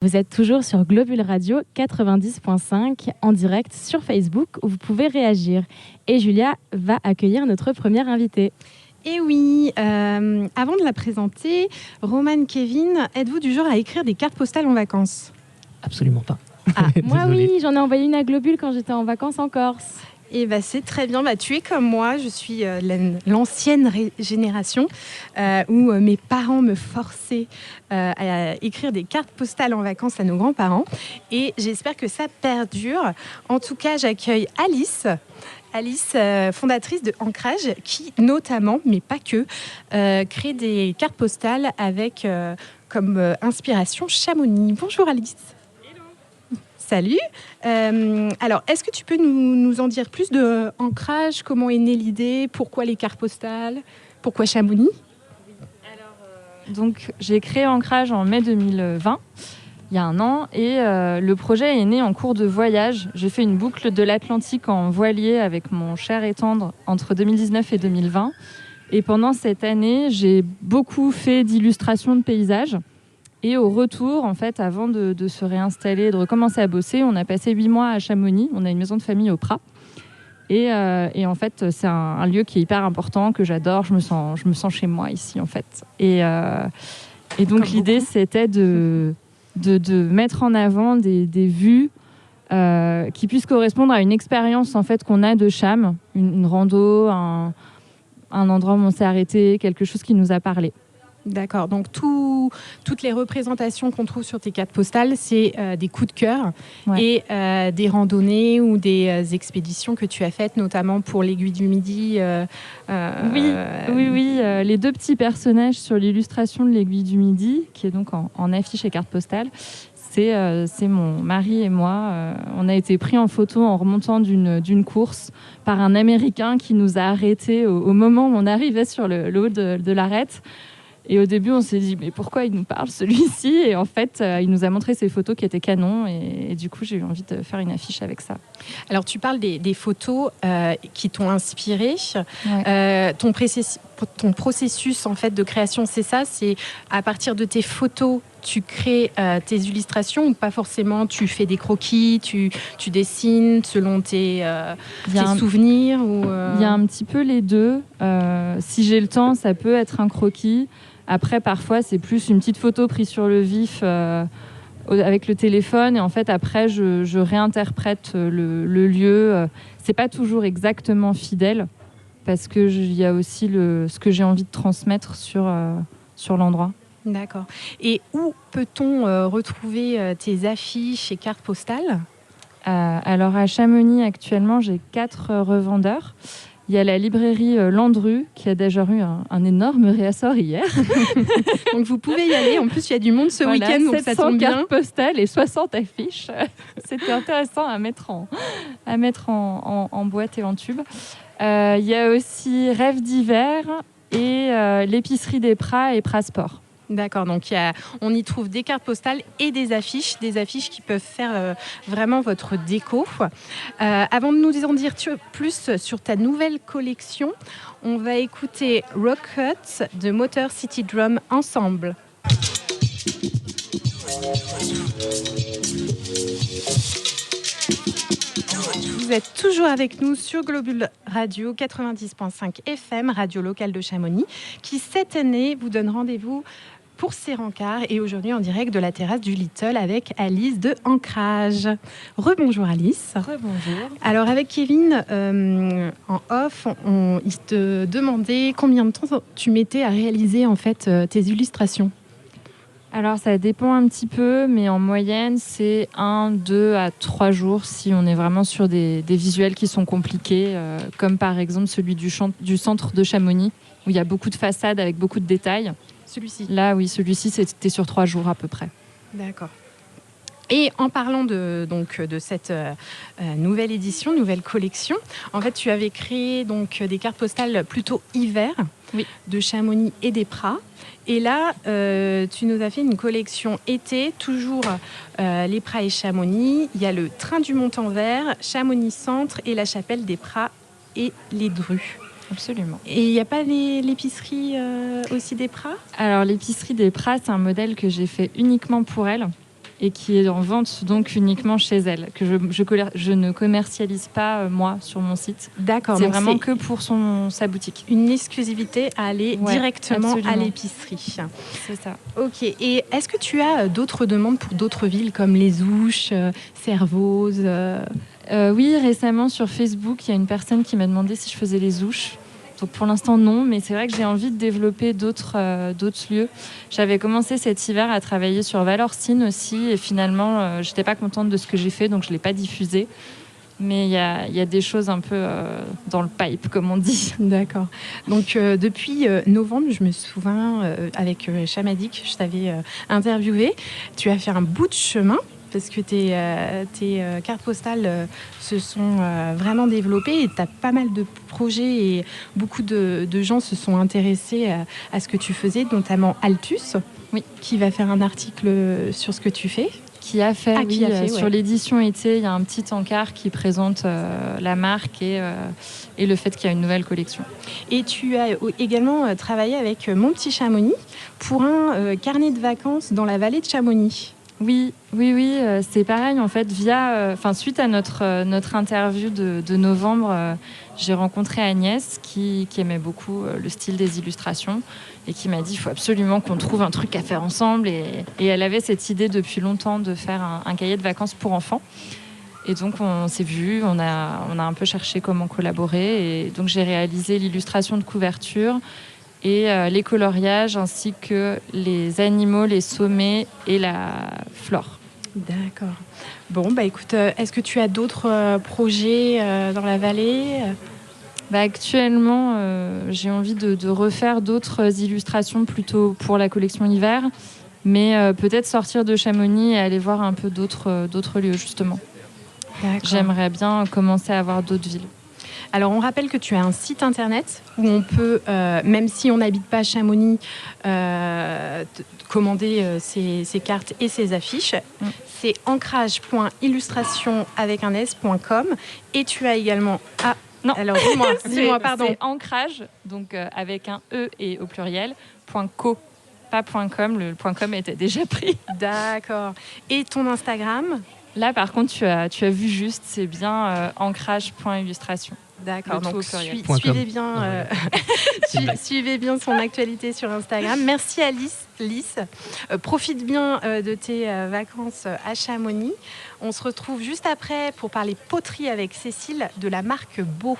Vous êtes toujours sur Globule Radio 90.5 en direct sur Facebook où vous pouvez réagir. Et Julia va accueillir notre première invitée. Et oui, avant de la présenter, Romane, Kevin, êtes-vous du genre à écrire des cartes postales en vacances ? Absolument pas. Ah, moi oui, j'en ai envoyé une à Globule quand j'étais en vacances en Corse. Et c'est très bien. Tu es comme moi, je suis l'ancienne génération où mes parents me forçaient à écrire des cartes postales en vacances à nos grands-parents. Et j'espère que ça perdure. En tout cas, j'accueille Alice, fondatrice de Ancrage, qui notamment, mais pas que, crée des cartes postales avec comme inspiration Chamonix. Bonjour Alice. Salut. Alors, est-ce que tu peux nous en dire plus de Ancrage ? Comment est née l'idée ? Pourquoi les cartes postales ? Pourquoi Chamonix ? Donc, j'ai créé Ancrage en mai 2020, il y a un an, et le projet est né en cours de voyage. J'ai fait une boucle de l'Atlantique en voilier avec mon cher et tendre entre 2019 et 2020. Et pendant cette année, j'ai beaucoup fait d'illustrations de paysages. Et au retour, en fait, avant de se réinstaller, de recommencer à bosser, on a passé 8 mois à Chamonix. On a une maison de famille au Prat. Et en fait, c'est un lieu qui est hyper important, que j'adore. Je me sens chez moi ici, en fait. Et donc, l'idée, c'était de mettre en avant des vues qui puissent correspondre à une expérience, en fait, qu'on a de Cham. Une rando, un endroit où on s'est arrêté, quelque chose qui nous a parlé. D'accord, donc toutes les représentations qu'on trouve sur tes cartes postales, c'est des coups de cœur et des randonnées ou des expéditions que tu as faites, notamment pour l'Aiguille du Midi. Oui, les deux petits personnages sur l'illustration de l'Aiguille du Midi, qui est donc en affiche et carte postale, c'est mon mari et moi. On a été pris en photo en remontant d'une course par un Américain qui nous a arrêtés au moment où on arrivait sur le haut de l'arête. Et au début, on s'est dit, mais pourquoi il nous parle, celui-ci ? Et en fait, il nous a montré ses photos qui étaient canons. Et du coup, j'ai eu envie de faire une affiche avec ça. Alors, tu parles des photos qui t'ont inspiré. Ouais. Ton processus en fait, de création, c'est ça ? C'est à partir de tes photos, tu crées tes illustrations ou pas forcément ? Tu fais des croquis, tu dessines selon tes souvenirs Il y a un petit peu les deux. Si j'ai le temps, ça peut être un croquis. Après, parfois, c'est plus une petite photo prise sur le vif avec le téléphone. Et en fait, après, je réinterprète le lieu. C'est pas toujours exactement fidèle parce qu'il y a aussi ce que j'ai envie de transmettre sur l'endroit. D'accord. Et où peut-on retrouver tes affiches et cartes postales ? Alors, à Chamonix, actuellement, j'ai 4 revendeurs. Il y a la librairie Landru qui a déjà eu un énorme réassort hier. Donc vous pouvez y aller. En plus, il y a du monde ce week-end, donc ça tombe bien. 700 cartes postales et 60 affiches. C'était intéressant à mettre en boîte et en tube. Il y a aussi Rêve d'hiver et l'épicerie des Prats et Prat Sport. D'accord, donc on y trouve des cartes postales et des affiches qui peuvent faire vraiment votre déco. Avant de nous en dire plus sur ta nouvelle collection, on va écouter Rocket de Motor City Drum ensemble. Vous êtes toujours avec nous sur Globule Radio 90.5 FM, radio locale de Chamonix, qui cette année vous donne rendez-vous pour ses rencarts et aujourd'hui en direct de la terrasse du Little avec Alice de Ancrage. Rebonjour Alice. Rebonjour. Alors avec Kevin, en off, il te demandait combien de temps tu mettais à réaliser en fait tes illustrations. Alors ça dépend un petit peu, mais en moyenne c'est 1, 2 à 3 jours si on est vraiment sur des visuels qui sont compliqués, comme par exemple celui du centre de Chamonix, où il y a beaucoup de façades avec beaucoup de détails. Celui-ci. Là, oui, celui-ci, c'était sur 3 jours à peu près. D'accord. Et en parlant de cette nouvelle édition, nouvelle collection, en fait, tu avais créé donc, des cartes postales plutôt hiver, oui, de Chamonix et des Prats. Et là, tu nous as fait une collection été, toujours les Prats et Chamonix. Il y a le train du Montanvert, Chamonix Centre et la chapelle des Prats et les Drus. Absolument. Et il n'y a pas l'épicerie aussi des Prats ? Alors, l'épicerie des Prats, c'est un modèle que j'ai fait uniquement pour elle. et qui est en vente donc uniquement chez elle, que je ne commercialise pas moi sur mon site. D'accord. C'est vraiment que pour sa boutique. Une exclusivité à aller directement à l'épicerie. C'est ça. Ok. Et est-ce que tu as d'autres demandes pour d'autres villes comme Les Ouches, Servoz Oui, récemment sur Facebook, il y a une personne qui m'a demandé si je faisais les Ouches. Donc pour l'instant non, mais c'est vrai que j'ai envie de développer d'autres lieux. J'avais commencé cet hiver à travailler sur Valorcine aussi et finalement j'étais pas contente de ce que j'ai fait, donc je l'ai pas diffusé. Mais il y a des choses un peu dans le pipe, comme on dit. D'accord. Donc depuis novembre, je me souviens avec Chamadik, je t'avais interviewé. Tu as fait un bout de chemin parce que tes cartes postales se sont vraiment développées et tu as pas mal de projets et beaucoup de gens se sont intéressés à ce que tu faisais, notamment Altus, qui va faire un article sur ce que tu fais. Qui a fait, sur l'édition été, il y a un petit encart qui présente la marque et le fait qu'il y a une nouvelle collection. Et tu as également travaillé avec Mon Petit Chamonix pour un carnet de vacances dans la vallée de Chamonix. Oui, c'est pareil en fait. Suite à notre interview de novembre, j'ai rencontré Agnès qui aimait beaucoup le style des illustrations et qui m'a dit il faut absolument qu'on trouve un truc à faire ensemble. Et elle avait cette idée depuis longtemps de faire un cahier de vacances pour enfants. Et donc on s'est vus, on a un peu cherché comment collaborer. Et donc j'ai réalisé l'illustration de couverture et les coloriages ainsi que les animaux, les sommets et la flore. D'accord. Bon, écoute, est-ce que tu as d'autres projets dans la vallée ? Actuellement, j'ai envie de refaire d'autres illustrations plutôt pour la collection hiver, mais peut-être sortir de Chamonix et aller voir un peu d'autres lieux, justement. D'accord. J'aimerais bien commencer à voir d'autres villes. Alors, on rappelle que tu as un site internet où on peut, même si on n'habite pas à Chamonix, commander ces cartes et ces affiches. C'est ancrage.illustration avec un s.com. Et tu as également... Non. Alors, dis-moi, pardon. C'est ancrage, donc avec un E et au pluriel, .co, pas .com. Le .com était déjà pris. D'accord. Et ton Instagram ? Là, par contre, tu as vu juste, c'est bien ancrage.illustration. D'accord, donc suivez bien son actualité sur Instagram. Merci Lys. Profite bien de tes vacances à Chamonix. On se retrouve juste après pour parler poterie avec Cécile de la marque Beau.